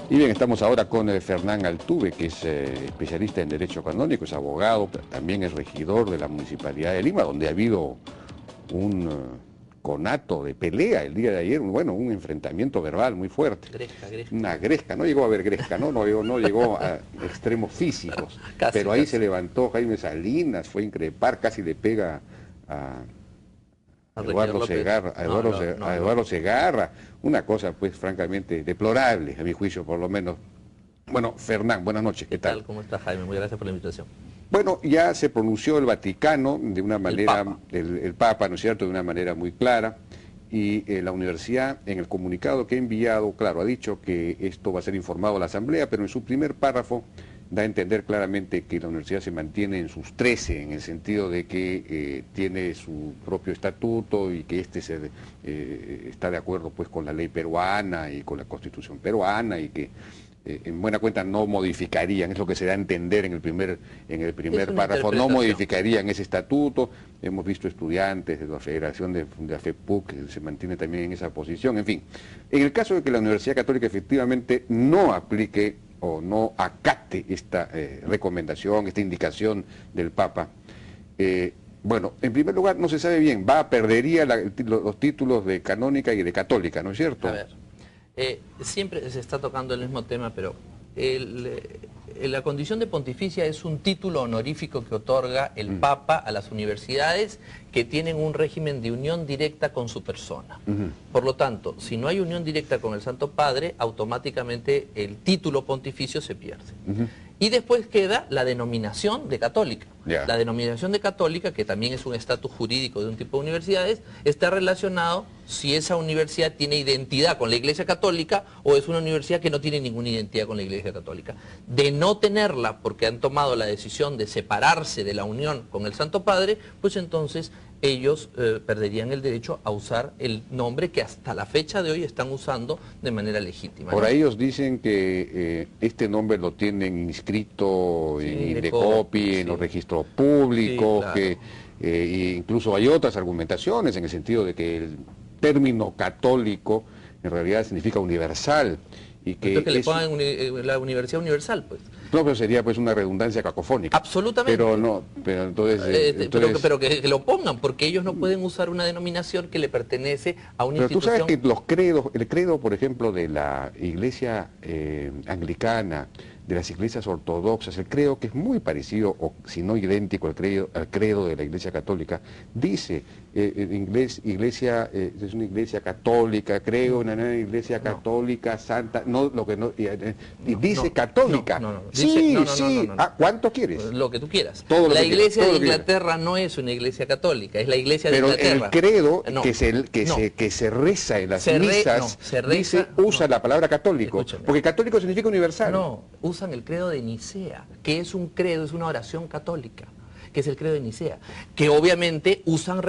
Y bien, estamos ahora con Fernán Altuve, que es especialista en Derecho Canónico, es abogado, pero también es regidor de la Municipalidad de Lima, donde ha habido un conato de pelea el día de ayer, bueno, un enfrentamiento verbal muy fuerte. Gresca. Una gresca, no llegó a haber gresca, no llegó a extremos físicos, pero ahí se levantó Jaime Salinas, fue a increpar, casi le pega a Eduardo Segarra, una cosa pues francamente deplorable, a mi juicio por lo menos. Bueno, Fernán, buenas noches, ¿qué tal? ¿Cómo estás, Jaime? Muy gracias por la invitación. Bueno, ya se pronunció el Vaticano de una manera, el Papa, ¿no es cierto?, de una manera muy clara, y la universidad en el comunicado que ha enviado, claro, ha dicho que esto va a ser informado a la Asamblea, pero en su primer párrafo da a entender claramente que la universidad se mantiene en sus 13, en el sentido de que tiene su propio estatuto y que está de acuerdo pues con la ley peruana y con la constitución peruana y que en buena cuenta no modificarían, es lo que se da a entender en el primer párrafo, no modificarían ese estatuto. Hemos visto estudiantes de la Federación de la FEPUC que se mantiene también en esa posición, en fin. En el caso de que la Universidad Católica efectivamente no aplique o no acate esta recomendación, esta indicación del Papa, bueno, en primer lugar no se sabe bien, perdería los títulos de canónica y de católica, ¿no es cierto? A ver, siempre se está tocando el mismo tema, pero la condición de pontificia es un título honorífico que otorga el Papa a las universidades que tienen un régimen de unión directa con su persona. Por lo tanto, si no hay unión directa con el Santo Padre, automáticamente el título pontificio se pierde. Y después queda la denominación de católica. La denominación de católica, que también es un estatus jurídico de un tipo de universidades, está relacionado si esa universidad tiene identidad con la Iglesia Católica o es una universidad que no tiene ninguna identidad con la Iglesia Católica. De no tenerla, porque han tomado la decisión de separarse de la unión con el Santo Padre, pues entonces ellos perderían el derecho a usar el nombre que hasta la fecha de hoy están usando de manera legítima. Por ahí ellos dicen que este nombre lo tienen inscrito en Indecopi, en los registros públicos, que incluso hay otras argumentaciones en el sentido de que el término católico en realidad significa universal. Y que le pongan la universidad universal, pues. No, pero sería pues una redundancia cacofónica. Absolutamente. Pero no, pero entonces... Pero que lo pongan, porque ellos no pueden usar una denominación que le pertenece a una institución... Pero tú sabes que los credos, el credo, por ejemplo, de la iglesia anglicana, de las iglesias ortodoxas, el credo que es muy parecido, o si no idéntico al credo de la iglesia católica, dice, en inglés, iglesia, es una iglesia católica, creo en una iglesia católica, santa, no, lo que no, y dice católica. Sí. ¿Cuánto quieres? Lo que tú quieras. La iglesia de Inglaterra no es una iglesia católica, es la iglesia de Inglaterra. Pero el credo que se reza en las misas, dice, usa la palabra católico, porque católico significa universal. No, usan el credo de Nicea, que es un credo, es una oración católica, que es el credo de Nicea, que obviamente usan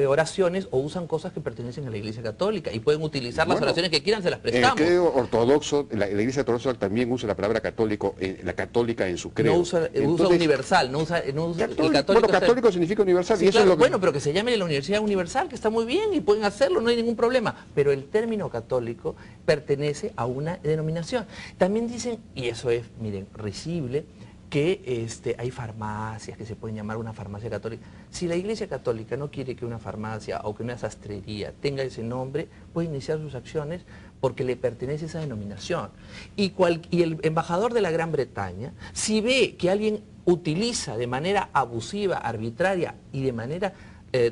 oraciones o usan cosas que pertenecen a la Iglesia Católica y pueden utilizar las oraciones que quieran, se las prestamos. El credo ortodoxo, la Iglesia ortodoxa también usa la palabra católico, la católica en su credo. No usa, usa universal, no usa el católico. Bueno, católico significa universal. Sí, y eso claro, es lo que... Bueno, pero que se llame la Universidad Universal, que está muy bien y pueden hacerlo, no hay ningún problema. Pero el término católico pertenece a una denominación. También dicen, y eso es, miren, risible, que hay farmacias que se pueden llamar una farmacia católica. Si la Iglesia Católica no quiere que una farmacia o que una sastrería tenga ese nombre, puede iniciar sus acciones porque le pertenece esa denominación. Y el embajador de la Gran Bretaña, si ve que alguien utiliza de manera abusiva, arbitraria y de manera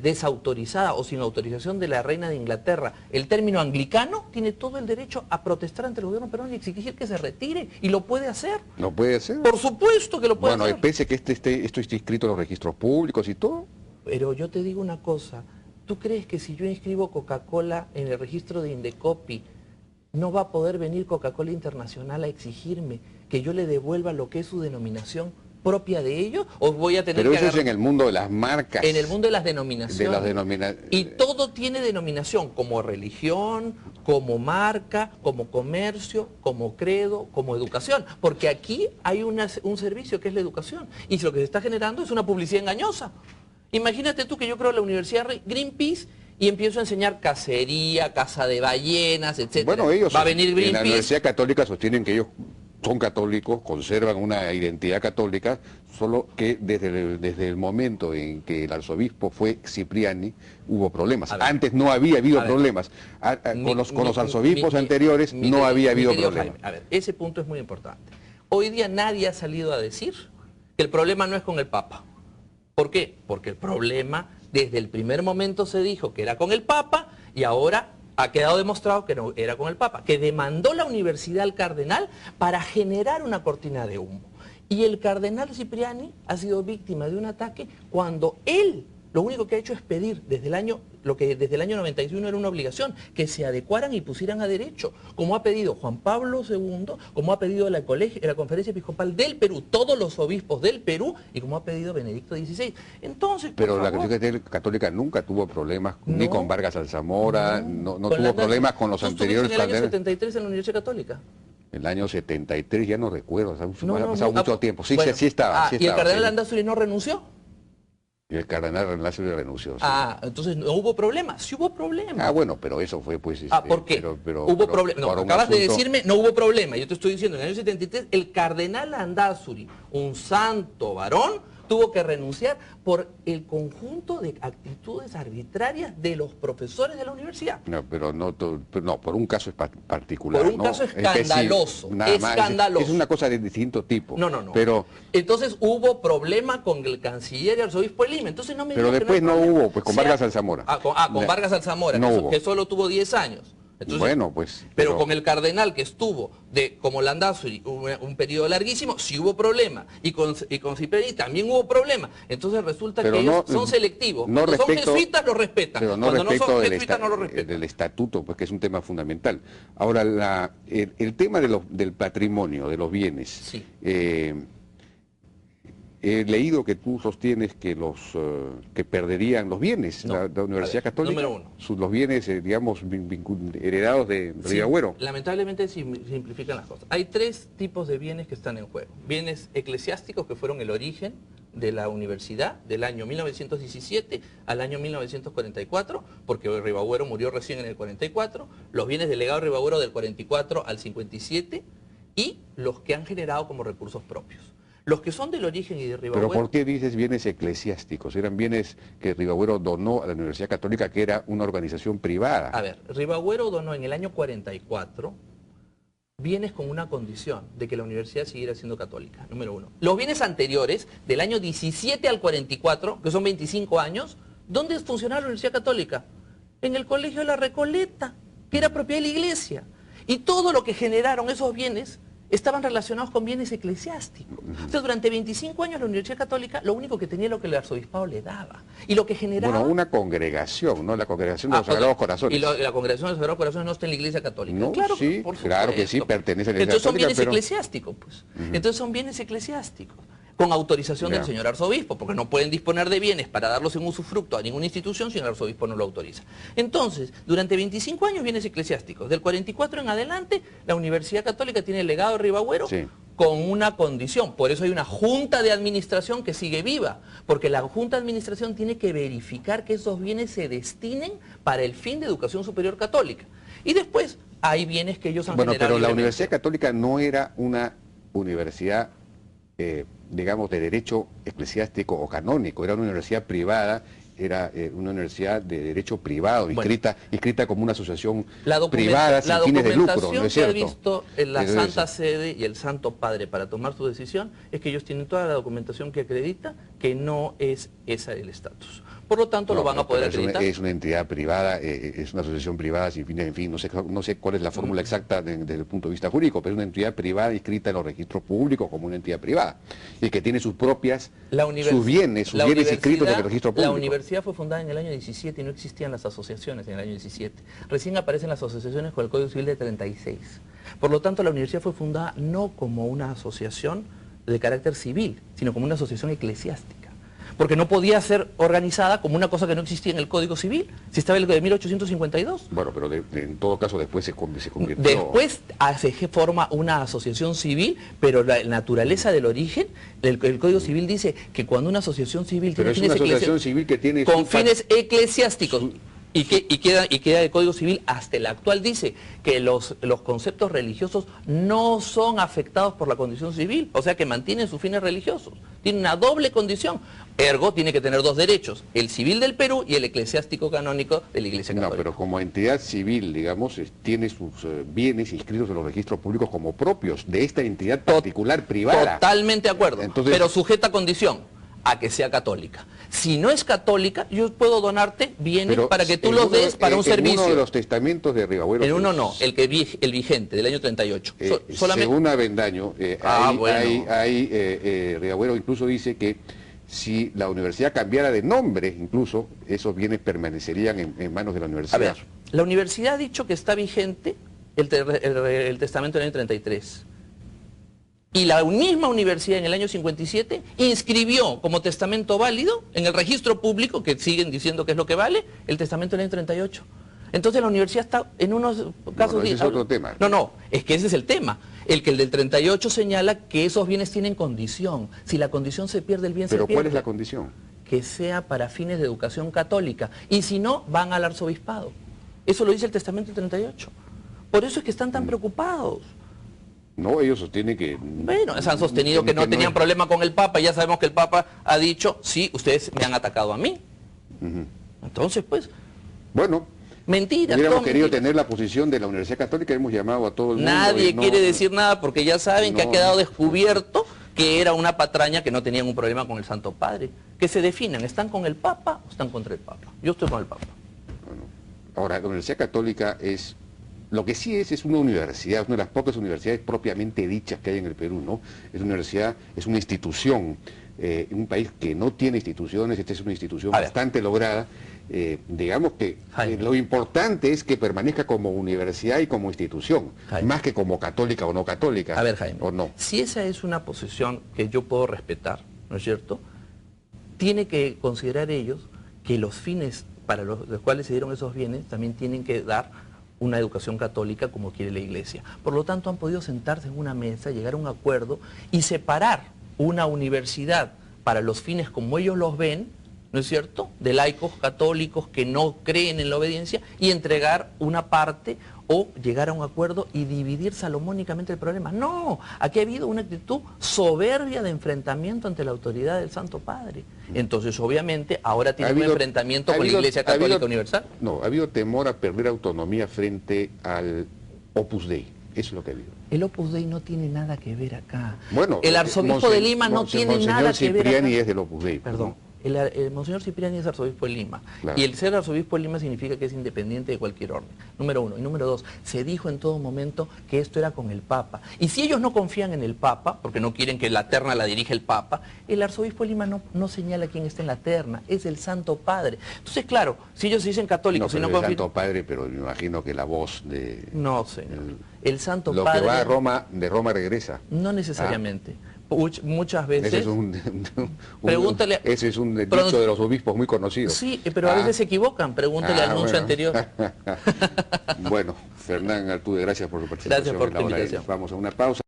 desautorizada o sin autorización de la reina de Inglaterra el término anglicano, tiene todo el derecho a protestar ante el gobierno peruano y exigir que se retire, y lo puede hacer. ¿Lo puede hacer? Por supuesto que lo puede hacer. Bueno, pese que esto esté inscrito en los registros públicos y todo. Pero yo te digo una cosa, ¿tú crees que si yo inscribo Coca-Cola en el registro de Indecopi, no va a poder venir Coca-Cola Internacional a exigirme que yo le devuelva lo que es su denominación propia de ellos, o voy a tener Pero eso es en el mundo de las marcas. En el mundo de las denominaciones. Y todo tiene denominación, como religión, como marca, como comercio, como credo, como educación. Porque aquí hay un servicio que es la educación. Y lo que se está generando es una publicidad engañosa. Imagínate tú que yo creo la Universidad Greenpeace y empiezo a enseñar cacería, caza de ballenas, etc. Bueno, ellos va a venir en la Greenpeace. Universidad Católica sostienen que ellos son católicos, conservan una identidad católica, solo que desde el momento en que el arzobispo fue Cipriani hubo problemas. Antes no había habido problemas. Con los arzobispos anteriores no había habido problemas. Jaime, a ver, ese punto es muy importante. Hoy día nadie ha salido a decir que el problema no es con el Papa. ¿Por qué? Porque el problema desde el primer momento se dijo que era con el Papa y ahora ha quedado demostrado que no era con el Papa, que demandó la universidad al cardenal para generar una cortina de humo. Y el cardenal Cipriani ha sido víctima de un ataque cuando él lo único que ha hecho es pedir desde el año, lo que desde el año 91 era una obligación, que se adecuaran y pusieran a derecho, como ha pedido Juan Pablo II, como ha pedido la Conferencia Episcopal del Perú, todos los obispos del Perú, y como ha pedido Benedicto XVI. Entonces, pero la Iglesia Católica nunca tuvo problemas ni con Vargas Alzamora, no tuvo problemas con los anteriores. ¿En el año 73 en la Universidad Católica? El año 73, ya no recuerdo, ha pasado mucho tiempo. Sí, bueno, sí estaba. ¿Y el cardenal Landázuri no renunció? Y el cardenal Landázuri renunció. Sí. Entonces no hubo problema. Sí hubo problema. Bueno, pero eso fue pues... ¿Por qué? Hubo problema. No, acabas de decirme, no hubo problema. Yo te estoy diciendo, en el año 73, el cardenal Landázuri, un santo varón, tuvo que renunciar por el conjunto de actitudes arbitrarias de los profesores de la universidad. No, pero no, por un caso particular. Por un caso escandaloso. Escandaloso. Es una cosa de distinto tipo. No. Pero entonces hubo problema con el canciller y arzobispo de Lima. Entonces no me Pero después no hubo, pues con Vargas Alzamora. Con Vargas Alzamora, que solo tuvo 10 años. Entonces, bueno, pues... Pero con el cardenal que estuvo como Landázuri un periodo larguísimo, sí hubo problema. Y con Cipriani también hubo problema. Entonces resulta que ellos son selectivos. Cuando son jesuitas los respetan. Pero no Cuando respecto no son jesuitas no los respetan. Del estatuto, pues que es un tema fundamental. Ahora, el tema del patrimonio, de los bienes... Sí. He leído que tú sostienes que que perderían los bienes, la Universidad Católica. Número uno. Los bienes, digamos, heredados de Ribagüero. Lamentablemente simplifican las cosas. Hay tres tipos de bienes que están en juego. Bienes eclesiásticos, que fueron el origen de la universidad del año 1917 al año 1944, porque Ribagüero murió recién en el 44, los bienes del legado de Ribagüero del 44 al 57 y los que han generado como recursos propios. Los que son del origen y de Ribagüero... ¿Pero por qué dices bienes eclesiásticos? Eran bienes que Ribagüero donó a la Universidad Católica, que era una organización privada. A ver, Ribagüero donó en el año 44 bienes con una condición de que la universidad siguiera siendo católica, número uno. Los bienes anteriores, del año 17 al 44, que son 25 años, ¿dónde funcionaba la Universidad Católica? En el Colegio de la Recoleta, que era propiedad de la iglesia. Y todo lo que generaron esos bienes estaban relacionados con bienes eclesiásticos. Entonces, durante 25 años la Universidad Católica lo único que tenía era lo que el arzobispado le daba. Y lo que generaba... Bueno, una congregación, ¿no? La congregación de los Sagrados Corazones. Y la congregación de los Sagrados Corazones no está en la Iglesia Católica. No, claro, sí, claro que sí, pertenece a la Iglesia Católica. Entonces son bienes pero... eclesiásticos, pues. Entonces son bienes eclesiásticos, con autorización del señor arzobispo, porque no pueden disponer de bienes para darlos en usufructo a ninguna institución si el arzobispo no lo autoriza. Entonces, durante 25 años bienes eclesiásticos. Del 44 en adelante, la Universidad Católica tiene el legado de Ribagüero con una condición. Por eso hay una junta de administración que sigue viva, porque la junta de administración tiene que verificar que esos bienes se destinen para el fin de educación superior católica. Y después hay bienes que ellos han generado. Bueno, pero la Universidad Católica no era una universidad... digamos, de derecho eclesiástico o canónico, era una universidad privada, era una universidad de derecho privado, inscrita como una asociación privada sin fines de lucro, ¿no es cierto? La documentación que ha visto en la Santa Sede y el Santo Padre para tomar su decisión es que ellos tienen toda la documentación que acredita que no es esa el estatus. Por lo tanto, lo van a poder acreditar. Es una entidad privada, es una asociación privada sin fines, en fin, no sé cuál es la fórmula exacta desde el punto de vista jurídico, pero es una entidad privada inscrita en los registros públicos como una entidad privada y que tiene sus propias, sus bienes inscritos en el registro público. La universidad fue fundada en el año 17 y no existían las asociaciones en el año 17. Recién aparecen las asociaciones con el Código Civil de 36. Por lo tanto, la universidad fue fundada no como una asociación de carácter civil, sino como una asociación eclesiástica. Porque no podía ser organizada como una cosa que no existía en el Código Civil, si estaba el de 1852. Bueno, pero en todo caso después se convirtió... Después se forma una asociación civil, pero la naturaleza del origen, el Código Civil dice que cuando una asociación civil tiene fines eclesiásticos... Y queda el Código Civil hasta el actual dice que los conceptos religiosos no son afectados por la condición civil, o sea que mantienen sus fines religiosos. Tiene una doble condición, ergo tiene que tener dos derechos, el civil del Perú y el eclesiástico canónico de la Iglesia Católica. No, pero como entidad civil, digamos, tiene sus bienes inscritos en los registros públicos como propios de esta entidad particular privada. Totalmente de acuerdo, entonces, pero sujeta condición a que sea católica. Si no es católica, yo puedo donarte bienes para que tú los des para un servicio. En uno de los testamentos de Rivabuero... En uno no, el vigente, del año 38. Solamente... Según Avendaño, Rivabuero incluso dice que si la universidad cambiara de nombre, incluso, esos bienes permanecerían en manos de la universidad. A ver, la universidad ha dicho que está vigente el testamento del año 33. Y la misma universidad en el año 57 inscribió como testamento válido en el registro público, que siguen diciendo que es lo que vale, el testamento del año 38. Entonces la universidad está en unos casos... No, ese es otro tema. No, es que ese es el tema. El del 38 señala que esos bienes tienen condición. Si la condición se pierde, el bien se pierde. ¿Pero cuál es la condición? Que sea para fines de educación católica. Y si no, van al arzobispado. Eso lo dice el testamento del 38. Por eso es que están tan preocupados. No, ellos sostienen que... Bueno, se han sostenido que no tenían problema con el Papa. Ya sabemos que el Papa ha dicho, sí, ustedes me han atacado a mí. Entonces, pues... Bueno, mentira. Hubiéramos querido tener la posición de la Universidad Católica, hemos llamado a todo el mundo. Nadie quiere decir nada porque ya saben que ha quedado descubierto que era una patraña, que no tenían un problema con el Santo Padre. Que se definan, ¿están con el Papa o están contra el Papa? Yo estoy con el Papa. Bueno, ahora, la Universidad Católica es... Lo que sí es una universidad, una de las pocas universidades propiamente dichas que hay en el Perú, ¿no? Es una universidad, es una institución, en un país que no tiene instituciones, esta es una institución bastante lograda. Digamos que lo importante es que permanezca como universidad y como institución, más que como católica o no católica. A ver, Jaime, o no. Si esa es una posición que yo puedo respetar, ¿no es cierto? Tiene que considerar ellos que los fines para los cuales se dieron esos bienes también tienen que dar una educación católica como quiere la Iglesia. Por lo tanto, han podido sentarse en una mesa, llegar a un acuerdo y separar una universidad para los fines como ellos los ven, ¿no es cierto?, de laicos católicos que no creen en la obediencia, y entregar una parte o llegar a un acuerdo y dividir salomónicamente el problema. No, aquí ha habido una actitud soberbia de enfrentamiento ante la autoridad del Santo Padre. Entonces, obviamente, ahora tiene un enfrentamiento con la Iglesia Católica Universal. No, ha habido temor a perder autonomía frente al Opus Dei. Eso es lo que ha habido. El Opus Dei no tiene nada que ver acá. Bueno, el arzobispo de Lima no tiene nada que ver acá. Cipriani es del Opus Dei. Perdón. El Monseñor Cipriani es arzobispo de Lima. Claro. Y el ser arzobispo de Lima significa que es independiente de cualquier orden. Número uno. Y número dos, se dijo en todo momento que esto era con el Papa. Y si ellos no confían en el Papa, porque no quieren que la terna la dirija el Papa, el arzobispo de Lima no señala quién está en la terna, es el Santo Padre. Entonces, claro, si ellos dicen católicos... No, pero el Santo Padre, pero me imagino que la voz de... No, señor. El Santo Padre... Lo que va a Roma, de Roma regresa. No necesariamente. Muchas veces... Ese es un dicho de los obispos muy conocido. Sí, pero a veces se equivocan. Pregúntale al anuncio anterior. Bueno, Fernán Artude, gracias por su participación. Gracias por la invitación. Vamos a una pausa.